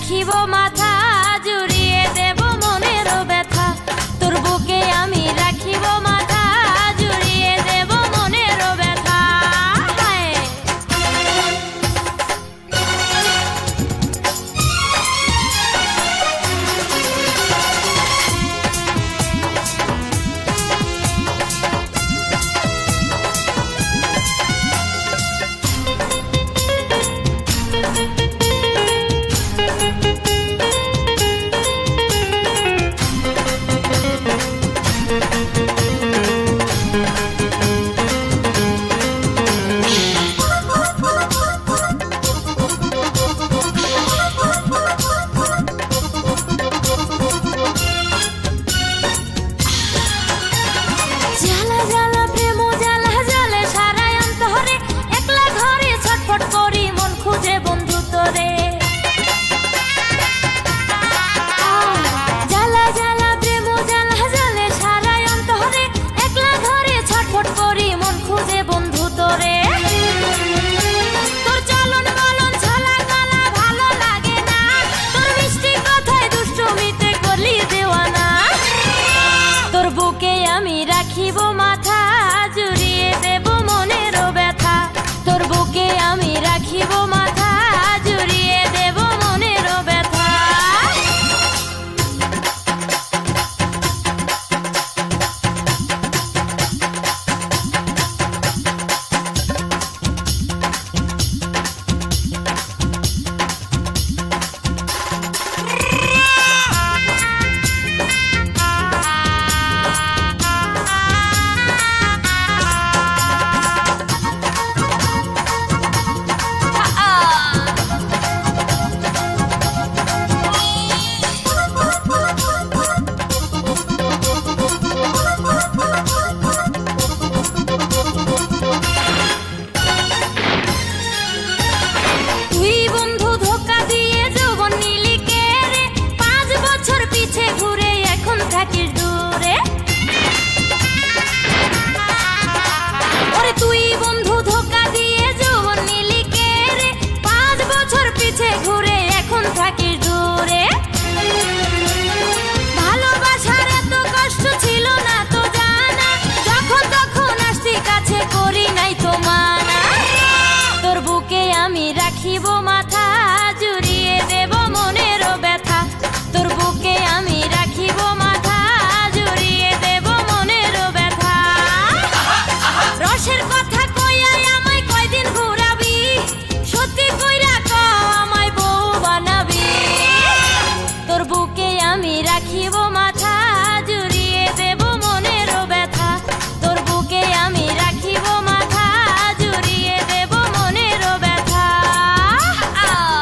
রাখিব মাথা, জুড়িয়ে দেব মনেরও ব্যথা। তোর বুকে আমি রাখিব মাথা, জুড়িয়ে দেব মনেরও ব্যথা। জ্বালা জ্বালা প্রেম জ্বালা জ্বালে সারা অন্তরে, একলা ঘরে ছটফট করি মন খুঁজে বন্ধু তোরে। জ্বালা জ্বালা প্রেম জ্বালা জ্বালে সারা অন্তরে, একলা ঘরে ছটফট করি মন খুঁজে বন্ধু তোরে। তোর চলন বলন ছলা কলা ভালো লাগে না, তোর মিষ্টি কথায় দুষ্টুমিতে করলি দেওয়ানা। তোর বুকে আমি রাখিব মাথা, জুড়িয়ে দেব মনেরও ব্যথা। তোর বুকে আমি